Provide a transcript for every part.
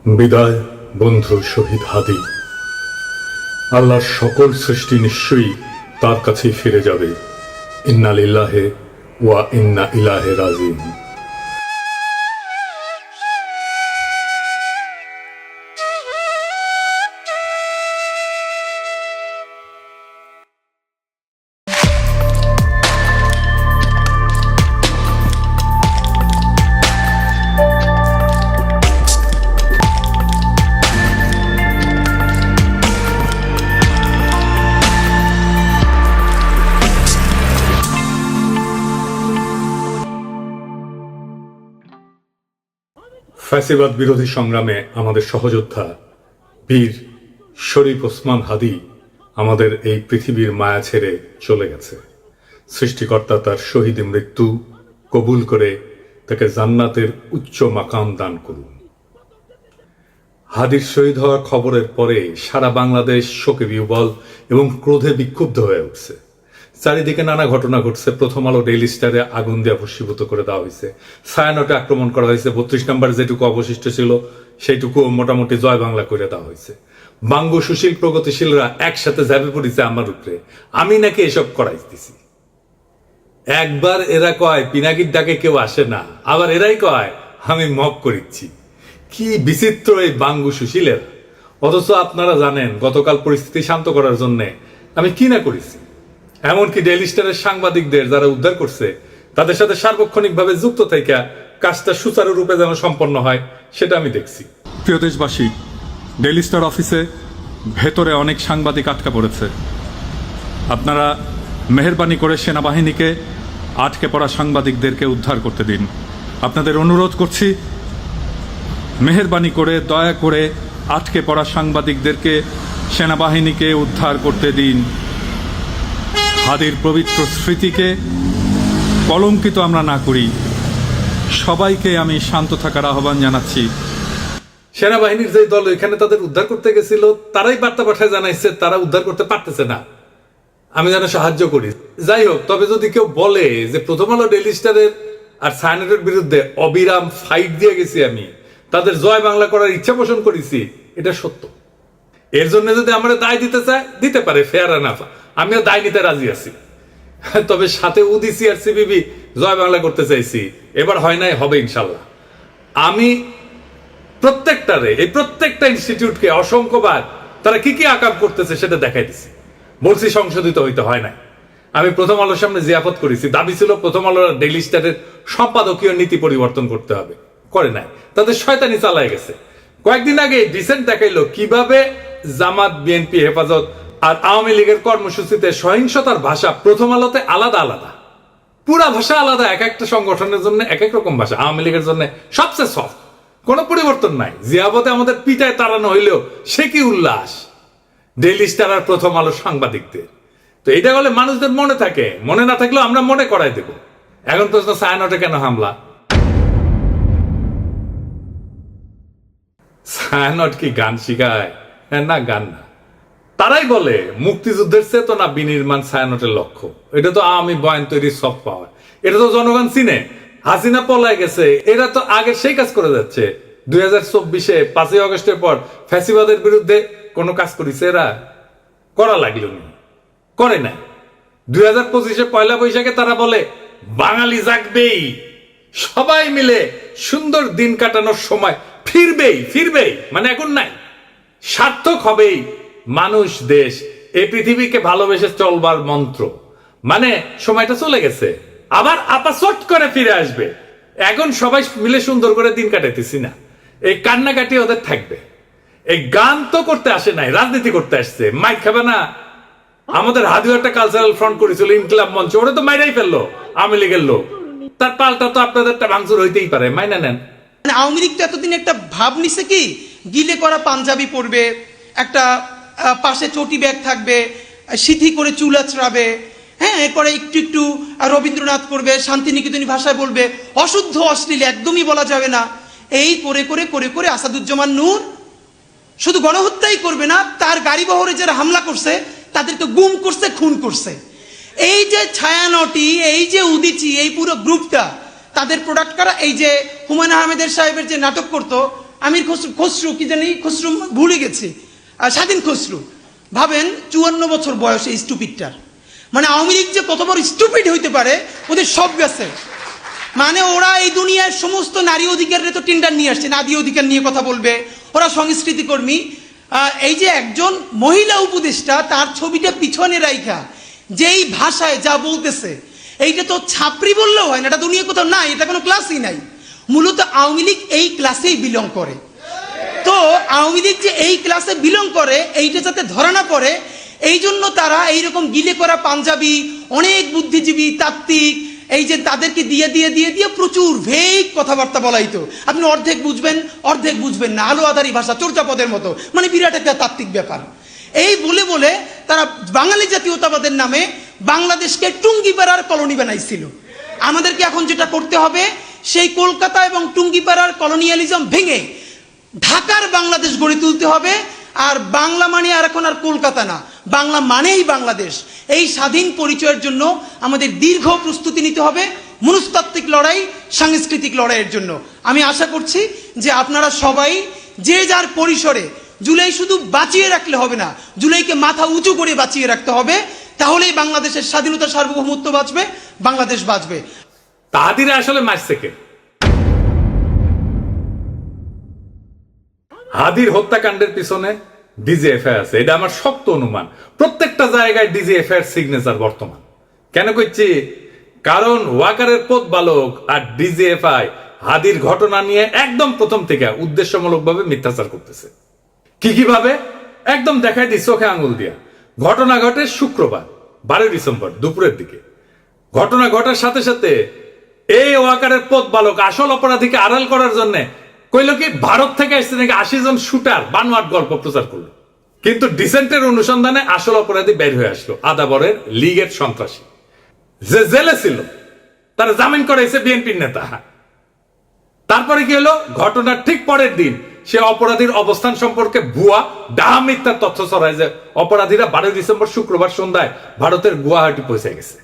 বিদায় বন্ধু শহীদ হাদি। আল্লাহর সকল সৃষ্টি নিশ্চয়ই তার কাছেই ফিরে যাবে। ইন্না লিল্লাহি ওয়া ইন্না ইলাইহি রাজিউন। ফ্যাসিবাদ বিরোধী সংগ্রামে আমাদের সহযোদ্ধা বীর শরীফ ওসমান হাদি আমাদের এই পৃথিবীর মায়া ছেড়ে চলে গেছে। সৃষ্টিকর্তা তার শহীদ মৃত্যু কবুল করে তাকে জান্নাতের উচ্চ মাকাম দান করুন। হাদির শহীদ হওয়ার খবরের পরে সারা বাংলাদেশ শোকে বিহ্বল এবং ক্রোধে বিক্ষুব্ধ হয়ে উঠছে। চারিদিকে নানা ঘটনা ঘটছে। প্রথম আলো ডেইলি স্টারে আগুন দিয়ে ভস্মীভূত করে দেওয়া হয়েছে। ছায়ানটে আক্রমণ করা হয়েছে। 32 নম্বর যেটুকু অবশিষ্ট ছিল সেইটুকু মোটামুটি জয় বাংলা করে দেওয়া হয়েছে। বাঙ্গু সুশীল প্রগতিশীলরা একসাথে ঝাঁপে পড়েছে আমার উপরে, আমি নাকি এসব করাইতেছি। একবার এরা কয় পিনাকির ডাকে কেউ আসে না, আবার এরাই কয় আমি মব করিচ্ছি। কি বিচিত্র এই বাঙ্গু সুশীলের। অথচ আপনারা জানেন গতকাল পরিস্থিতি শান্ত করার জন্য আমি কি না করেছি। এমনকি ডেইলি স্টারের সাংবাদিকদের যারা উদ্ধার করছে তাদের সাথে সার্বক্ষণিকভাবে যুক্ত থেকে কাজটা সুচারুরূপে যেন সম্পন্ন হয় সেটা আমি দেখছি। প্রিয় দেশবাসী, ডেইলি স্টার অফিসে ভেতরে অনেক সাংবাদিক আটকা পড়েছে। আপনারা মেহেরবানি করে সেনাবাহিনীকে আটকে পড়া সাংবাদিকদেরকে উদ্ধার করতে দিন। আপনাদের অনুরোধ করছি, মেহেরবানি করে দয়া করে আটকে পড়া সাংবাদিকদেরকে সেনাবাহিনীকে উদ্ধার করতে দিন। হাদির পবিত্র স্মৃতিকে কলঙ্কিত আমরা না করি। সবাইকে আমি শান্ত থাকার আহ্বান জানাচ্ছি। সেনাবাহিনীর যে দল এখানে তাদের উদ্ধার করতে গেছিল তারাই বার্তা পাঠায় জানাইছে তারা উদ্ধার করতে পারতেছে না, আমি যেন সাহায্য করি। যাই হোক, তবে যদি কেউ বলে যে প্রথম আলো ডেইলি স্টারের আর ছায়ানটের বিরুদ্ধে অবিরাম ফাইট দিয়ে গেছি, আমি তাদের জয় বাংলা করার ইচ্ছা পোষণ করেছি, এটা সত্য। এর জন্য যদি আমরা দায় দিতে চাই দিতে পারে, ফেয়ার এনাফ, আমিও দায় নিতে রাজি আছি। তবে সাথে উদিসি আর সিবিবি জয় বাংলা করতে চাইছি, এবার হয় নাই, হবে ইনশাল্লাহ। আমি প্রত্যেকটা ইনস্টিটিউটকে অসংখ্যবার তারা কি কি আকাম করতেছে সেটা দেখাই দিছি। বলছি সংশোধিত হইতে হয় নাই। আমি প্রথম আলোর সামনে জিয়াফত করেছি, দাবি ছিল প্রথম আলোর ডেইলি স্টারের সম্পাদকীয় নীতি পরিবর্তন করতে হবে, করে নাই। তাদের শয়তানি চালায় গেছে। কয়েকদিন আগে ডিসেন্ট দেখাইলো কিভাবে জামাত, বিএনপি, হেফাজত আর আওয়ামী লীগের কর্মসূচিতে সহিংসতার ভাষা প্রথম আলোতে আলাদা আলাদা, পুরা ভাষা আলাদা। এক একটা সংগঠনের জন্য এক এক রকম ভাষা। আওয়ামী লীগের জন্য সবচেয়ে সফট, কোনো পরিবর্তন নাই। জিয়াবতে আমাদের পিটায় তাড়ানো হইলেও সে কি উল্লাস ডেইলি স্টার আর প্রথম আলো সাংবাদিকদের। তো এটা বলে মানুষদের মনে থাকে, মনে না থাকলেও আমরা মনে করাই দেব। এখন প্রশ্ন, ছায়ানটে কেন হামলা? ছায়ানট কি গান শিখায়? না, গান না। তারাই বলে মুক্তিযুদ্ধের চেতনা বিনির্মাণ ছায়ানটের লক্ষ্য। এটা তো আমি বয়ান তৈরি সফট পাওয়ার, এটা তো জনগণ চিনে। হাসিনা পলায় গেছে, এরা তো আগে সেই কাজ করে যাচ্ছে। 2024-এ 5ই আগস্টের পর ফ্যাসিবাদের বিরুদ্ধে কোনো কাজ করেছে এরা? করা লাগলো না, করে না। 2025-এ পয়লা বৈশাখে তারা বলে বাঙালি জাগবেই, সবাই মিলে সুন্দর দিন কাটানোর সময় ফিরবেই, মানে এখন নাই, সার্থক হবেই মানুষ, দেশ, এই পৃথিবীকে ভালোবেসে চলবার মন্ত্র। মানে সময়টা চলে গেছে, আবার আপাসট করে ফিরে আসবে। এখন সবাই মিলে সুন্দর করে দিন কাটাইতেছি না, এই কান্নাকাটি ওদের থাকবে। এই গান তো করতে আসে নাই, রাজনীতি করতে আসছে। মাইক খাবে না? আমাদের হাদিও একটা কালচারাল ফ্রন্ট করেছিল, ইনকিলাব মঞ্চ, ওরা তো মাইরাই ফেললো আওয়ামী লীগের লোক। তার পাল্টা তো আপনাদের একটা ভাঙচুর হইতেই পারে, মাইনা নেন। আওয়ামী লীগ তো এতদিন একটা ভাব নিছে কি, গিলে করা পাঞ্জাবি পরবে, একটা পাশে চটি ব্যাগ থাকবে, সিথি করে চুল আঁচড়াবে, হ্যাঁ, এরপরে একটু রবীন্দ্রনাথ করবে, শান্তিনিকেতনী ভাষায় বলবে, অশুদ্ধ অশ্লীল একদমই বলা যাবে না। এই করে আসাদুজ্জামান নূর শুধু গণহত্যাই করবে না, তার গাড়ি বহরে যারা হামলা করছে তাদেরকে গুম করছে, খুন করছে। এই যে ছায়ানটি, এই যে উদিচি, এই পুরো গ্রুপটা, তাদের প্রোডাক্ট করা। এই যে হুমায়ুন আহমেদের সাহেবের যে নাটক করতো, আমির খসরু কি জানি, খসরু ভুলে গেছি, স্বাধীন খসরু, ভাবেন 54 বছর বয়স এই স্টুপিডটার। মানে আওয়ামী লীগ যে কত বড় স্টুপিড হইতে পারে, ওদের সব গেছে। মানে ওরা এই দুনিয়ার সমস্ত নারী অধিকারের তো টেন্ডার নিয়ে আসছে, নারী অধিকার নিয়ে কথা বলবে, ওরা সংস্কৃতি কর্মী। এই যে একজন মহিলা উপদেষ্টা, তার ছবিটা পিছনে রাইখা যেই ভাষায় যা বলতেছে, এইটা তো ছাপরি বললেও হয় না, এটা দুনিয়া কোথাও নাই, এটা কোনো ক্লাসই নাই। মূলত আওয়ামী লীগ এই ক্লাসেই বিলং করে। তো আওয়ামী লীগ যে এই ক্লাসে বিলং করে, এইটা যাতে ধরা না পড়ে, এই জন্য তারা এইরকম গিলে করা পাঞ্জাবি, অনেক বুদ্ধিজীবী তাত্ত্বিক, এই যে তাদেরকে দিয়ে দিয়ে দিয়ে দিয়ে প্রচুর ভেগ কথাবার্তা বলাইতো। আপনি অর্ধেক বুঝবেন, অর্ধেক বুঝবেন না, আলো আধারি ভাষা, চর্যাপদের মতো, মানে বিরাট একটা তাত্ত্বিক ব্যাপার। এই বলে বলে তারা বাঙালি জাতীয়তাবাদের নামে বাংলাদেশকে টুঙ্গিপাড়ার কলোনি বানাইছিল। আমাদেরকে এখন যেটা করতে হবে, সেই কলকাতা এবং টুঙ্গিপাড়ার কলোনিয়ালিজম ভেঙে ঢাকার বাংলাদেশ গড়ে তুলতে হবে। আর বাংলা মানে আর এখন আর কলকাতা না, বাংলা মানেই বাংলাদেশ। এই স্বাধীন পরিচয়ের জন্য আমাদের দীর্ঘ প্রস্তুতি নিতে হবে, মনস্তাত্ত্বিক লড়াই, সাংস্কৃতিক লড়াইয়ের জন্য। আমি আশা করছি যে আপনারা সবাই যে যার পরিসরে, জুলাই শুধু বাঁচিয়ে রাখলে হবে না, জুলাইকে মাথা উঁচু করে বাঁচিয়ে রাখতে হবে, তাহলেই বাংলাদেশের স্বাধীনতা, সার্বভৌমত্ব বাঁচবে, বাংলাদেশ বাঁচবে। তাহাদিরা আসলে মারছে কে? হাদির হত্যাকাণ্ডের পিছনে ডিজিএফআই আছে, এটা আমার শক্ত অনুমান। প্রত্যেকটা জায়গায় ডিজিএফআই সিগনেচার বর্তমান। কেন কইছি? কারণ ওয়াকারের পথ বালক আর ডিজিএফআই হাদির ঘটনা নিয়ে একদম প্রথম থেকে উদ্দেশ্যমূলকভাবে মিথ্যাচার করতেছে। কিভাবে? একদম দেখাই দিই চোখে আঙুল দিয়া। ঘটনা ঘটে শুক্রবার 12 ডিসেম্বর দুপুরের দিকে। ঘটনা ঘটার সাথে সাথে এই ওয়াকারের পথ বালক আসল অপরাধীকে আড়াল করার জন্য কইল কি ভারত থেকে আসছে নাকি 80 জন শুটার বানোয়াট গল্প প্রচার করলো। কিন্তু ডিসেন্টের অনুসন্ধানে আসল অপরাধী বের হয়ে আসলো, আদাবরের লীগের সন্ত্রাসী যে জেলে ছিল, তারা জামিন করেছে বিএনপির নেতা। তারপরে কি হলো? ঘটনার ঠিক পরের দিন সে অপরাধীর অবস্থান সম্পর্কে ভুয়া ডাহা মিথ্যার তথ্য ছড়ায় যে অপরাধীরা 12 ডিসেম্বর শুক্রবার সন্ধ্যায় ভারতের গুয়াহাটি পৌঁছে গেছে।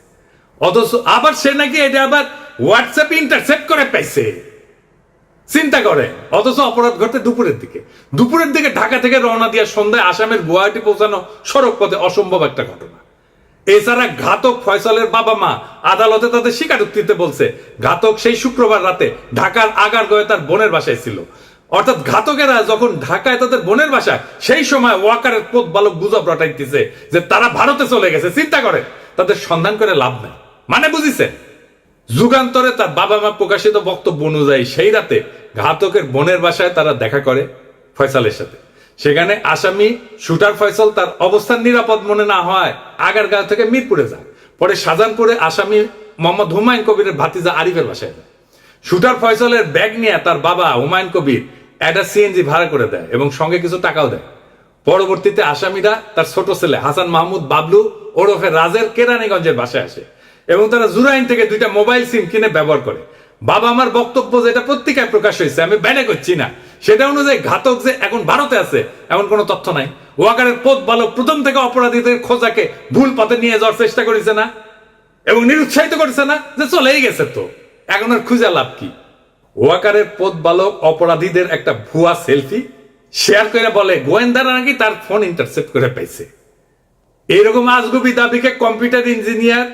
অথচ আবার সে নাকি এটা আবার হোয়াটসঅ্যাপ ইন্টারসেপ্ট করে পাইছে। চিন্তা করে। অথচ অপরাধ ঘটে দুপুরের দিকে ঢাকা থেকে রওনা দিয়া সন্ধ্যায় আসামের গুয়াহাটি পৌঁছানো সড়ক পথে অসম্ভব একটা ঘটনা। এছাড়া ঘাতক ফয়সালের বাবা মা আদালতে তাদের স্বীকারোক্তিতে বলছে ঘাতক সেই শুক্রবার রাতে ঢাকার আগারগাঁওয়ে তার বোনের বাসায় ছিল। অর্থাৎ ঘাতকেরা যখন ঢাকায় তাদের বোনের বাসায়, সেই সময় ওয়াকারের পথ বালক গুজব রটাইতেছে যে তারা ভারতে চলে গেছে। চিন্তা করে, তাদের সন্ধান করে লাভ নাই। মানে বুঝিছে? যুগান্তরে তার বাবা মা প্রকাশিত বক্তব্য অনুযায়ী সেই রাতে ঘাতকের বোনের বাসায় তারা দেখা করে ফয়সালের সাথে। সেখানে আসামি শুটার ফয়সাল তার অবস্থান নিরাপদ মনে না হয় আগারগাঁও থেকে মিরপুরে যায়। পরে শাহজাহানপুরে আসামি মোহাম্মদ হুমায়ুন কবিরের ভাতিজা আরিফের বাসায় যায়। শুটার ফয়সালের ব্যাগ নিয়ে তার বাবা হুমায়ুন কবির একটা সিএনজি ভাড়া করে দেয় এবং সঙ্গে কিছু টাকাও দেয়। পরবর্তীতে আসামিরা তার ছোট ছেলে হাসান মাহমুদ বাবলু ওরফে রাজের কেরানীগঞ্জের বাসায় আসে এবং তারা জুরাইন থেকে 2টা মোবাইল সিম কিনে ব্যবহার করে। বাবা আমার বক্তব্য যেটা পত্রিকায় প্রকাশ হয়েছে, আমি ব্যানে করছি না, সেটা অনুযায়ী ঘাতক যে এখন ভারতে আছে এমন কোনো তথ্য নাই। ওয়াকারের পথ বালক প্রথম থেকে অপরাধীদের খোঁজাকে ভুল পথে নিয়ে যাওয়ার চেষ্টা করেছে না এবং নিরুৎসাহিত করেছে না যে চলেই গেছে, তো এখন আর খুঁজে লাভ কি? ওয়াকারের পথ বালক অপরাধীদের একটা ভুয়া সেলফি শেয়ার করে বলে গোয়েন্দারা নাকি তার ফোন ইন্টারসেপ্ট করে পাইছে। এইরকম আজগুবি দাবিকে কম্পিউটার ইঞ্জিনিয়ার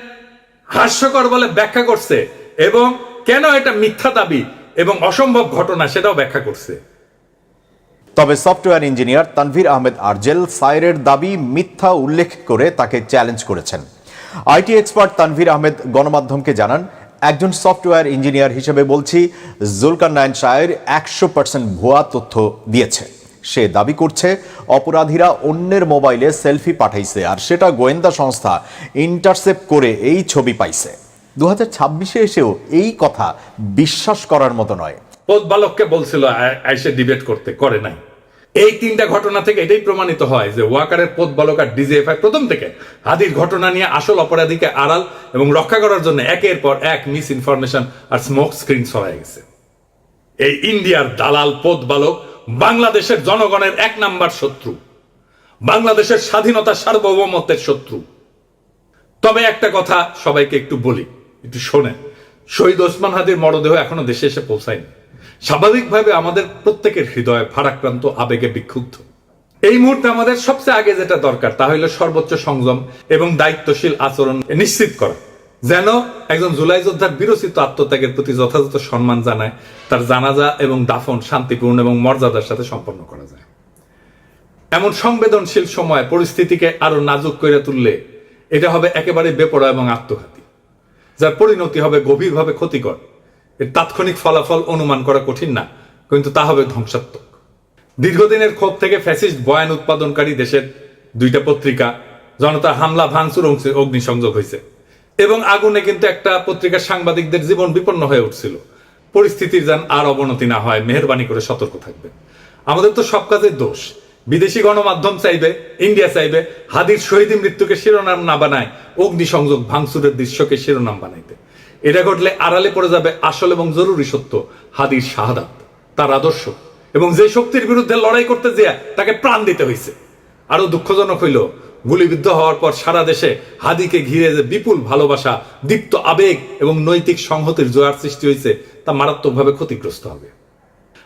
হাস্যকর বলে ব্যাখ্যা করছে এবং কেন এটা মিথ্যা দাবি এবং অসম্ভব ঘটনা সেটাও ব্যাখ্যা করছে। তবে সফটওয়্যার ইঞ্জিনিয়ার তানভীর আহমেদ আরজেল সাইরের দাবি মিথ্যা উল্লেখ করে তাকে চ্যালেঞ্জ করেছেন। আইটি এক্সপার্ট তানভীর আহমেদ গণমাধ্যমকে জানান, একজন সফটওয়্যার ইঞ্জিনিয়ার হিসেবে বলছি, জুলকারনাইন সায়ের 100% ভুয়া তথ্য দিয়েছে। সে দাবি করছে অপরাধীরা অন্যের মোবাইলে সেলফি পাঠাইছে আর সেটা গোয়েন্দা সংস্থা ইন্টারসেপ্ট করে এই ছবি পাইছে। 2026-এ এসেও এই কথা বিশ্বাস করার মতো নয়। পথ বালককে বলছিল আইসে ডিবেট করতে, করে নাই। এই 3টা ঘটনা থেকে এটাই প্রমাণিত হয় যে ওয়াকারের পথ বালক আর ডিজিএফআই প্রথম থেকে হাদির ঘটনা নিয়ে আসল অপরাধীকে আড়াল এবং রক্ষা করার জন্য একের পর এক মিস ইনফরমেশন আর স্মোক স্ক্রিন ছড়ায় গেছে। এই ইন্ডিয়ার দালাল পথ বালক বাংলাদেশের জনগণের 1 নাম্বার শত্রু, বাংলাদেশের স্বাধীনতা সার্বভৌমত্বের শত্রু। তবে একটা কথা সবাইকে একটু বলি, একটু শোনেন। শহীদ ওসমান হাদির মরদেহ এখনো দেশে এসে পৌঁছায়নি। স্বাভাবিকভাবে আমাদের প্রত্যেকের হৃদয় ভারাক্রান্ত আবেগে বিক্ষুব্ধ। এই মুহূর্তে আমাদের সবচেয়ে আগে যেটা দরকার তা হলো সর্বোচ্চ সংযম এবং দায়িত্বশীল আচরণ নিশ্চিত করা, যেন একজন জুলাই যোদ্ধার বিরচিত আত্মত্যাগের প্রতি যথাযথ সম্মান জানায় তার জানাজা এবং দাফন শান্তিপূর্ণ এবং মর্যাদার সাথে সম্পন্ন করা যায়। এমন সংবেদনশীল সময় পরিস্থিতিকে আরো নাজুক করে তুললে এটা হবে একেবারে বেপরোয়া এবং আত্মঘাতী, যার পরিণতি হবে গভীরভাবে ক্ষতিকর। এর তাৎক্ষণিক ফলাফল অনুমান করা কঠিন না, কিন্তু তা হবে ধ্বংসাত্মক। দীর্ঘদিনের ক্ষোভ থেকে ফ্যাসিস্ট বয়ান উৎপাদনকারী দেশের দুইটা পত্রিকা জনতার হামলা ভাঙচুর অগ্নিসংযোগ হয়েছে এবং আগুনে কিন্তু একটা পত্রিকার সাংবাদিকদের জীবন বিপন্ন হয়ে উঠছিল। পরিস্থিতির যেন আর অবনতি না হয় মেহেরবানি করে সতর্ক থাকবেন। আমাদের তো সব কাজের দোষ। বিদেশি গণমাধ্যম চাইবে, ইন্ডিয়া চাইবে হাদির শহীদী মৃত্যুকে শিরোনাম না বানায় অগ্নিসংযোগ ভাঙচুরের দৃশ্যকে শিরোনাম বানাইতে। এটা ঘটলে আড়ালে পড়ে যাবে আসল এবং জরুরি সত্য, হাদির শাহাদাত, তার আদর্শ এবং যে শক্তির বিরুদ্ধে লড়াই করতে যেয়ে তাকে প্রাণ দিতে হয়েছে। আরো দুঃখজনক হইল গুলিবিদ্ধ হওয়ার পর সারা দেশে হাদিকে ঘিরে যে বিপুল ভালোবাসা, দীপ্ত আবেগ এবং নৈতিক সংহতির জোয়ার সৃষ্টি হয়েছে তা মারাত্মকভাবে ক্ষতিগ্রস্ত হবে।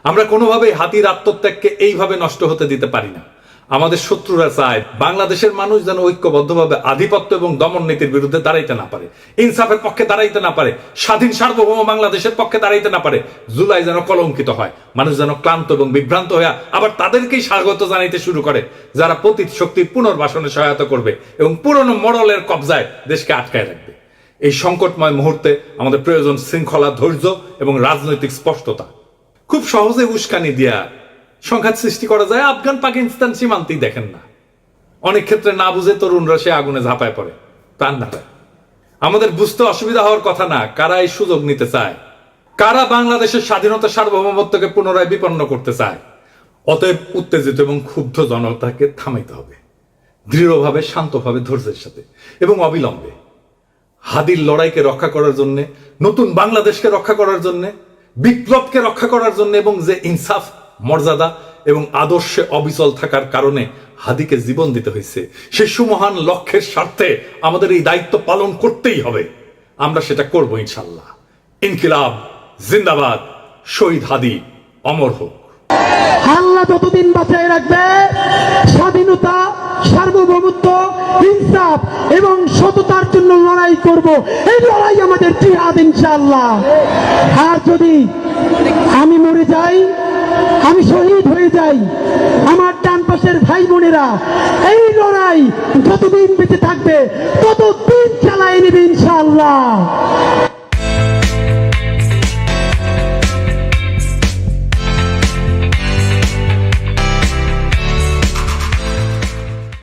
আমরা কোনোভাবেই হাদির আত্মত্যাগকে এইভাবে নষ্ট হতে দিতে পারি না। আমাদের শত্রুরা চায় বাংলাদেশের মানুষ যেন ঐক্যবদ্ধভাবে আধিপত্য এবং দমন নীতির বিরুদ্ধে দাঁড়াইতে না পারে, ইনসাফের পক্ষে দাঁড়াইতে না পারে, স্বাধীন সার্বভৌম বাংলাদেশের পক্ষে দাঁড়াইতে না পারে। জুলাই যেন কলঙ্কিত হয়, মানুষ যেন ক্লান্ত এবং বিভ্রান্ত হয়ে আবার তাদেরকেই স্বাগত জানাইতে শুরু করে যারা পতিত শক্তির পুনর্বাসনে সহায়তা করবে এবং পুরনো মডেলের কবজায় দেশকে আটকায় রাখবে। এই সংকটময় মুহূর্তে আমাদের প্রয়োজন শৃঙ্খলা, ধৈর্য এবং রাজনৈতিক স্পষ্টতা। খুব সহজে উস্কানি দিয়া সংঘাত সৃষ্টি করা যায়। আফগান পাকিস্তান সীমান্তেই দেখেন না, অনেক ক্ষেত্রে না বুঝে তরুণরা সে আগুনে ঝাঁপায় পড়ে, প্রাণ হারায়। আমাদের বুঝতে অসুবিধা হওয়ার কথা না কারা এই সুযোগ নিতে চায়, কারা বাংলাদেশের স্বাধীনতা সার্বভৌমত্বকে পুনরায় বিপন্ন করতে চায়। অতএব উত্তেজিত এবং ক্ষুব্ধ জনতাকে থামাইতে হবে দৃঢ়ভাবে, শান্তভাবে, ধৈর্যের সাথে এবং অবিলম্বে। হাদির লড়াইকে রক্ষা করার জন্য, নতুন বাংলাদেশকে রক্ষা করার জন্য, বিপ্লবকে রক্ষা করার জন্য এবং যে ইনসাফ, মর্যাদা এবং আদর্শে অবিচল থাকার কারণে হাদিকে জীবন দিতে হয়েছে, সেই সুমহান লক্ষ্যের স্বার্থে আমাদের এই দায়িত্ব পালন করতেই হবে। আমরা সেটা করব ইনশাল্লাহ। ইনকিলাব জিন্দাবাদ, শহীদ হাদি অমর হোক। আল্লাহ যতদিন বাঁচায় রাখবে, স্বাধীনতা, সার্বভৌমত্ব, ইনসাফ এবং সততার জন্য লড়াই করব। এই লড়াই আমাদের জিহাদ ইনশাআল্লাহ। আর যদি আমি মরে যাই, আমি শহীদ হয়ে যাই, আমার ডান পাশের ভাই বোনেরা এই লড়াই যতদিন বেঁচে থাকবে ততদিন চালায় নেবে ইনশাআল্লাহ।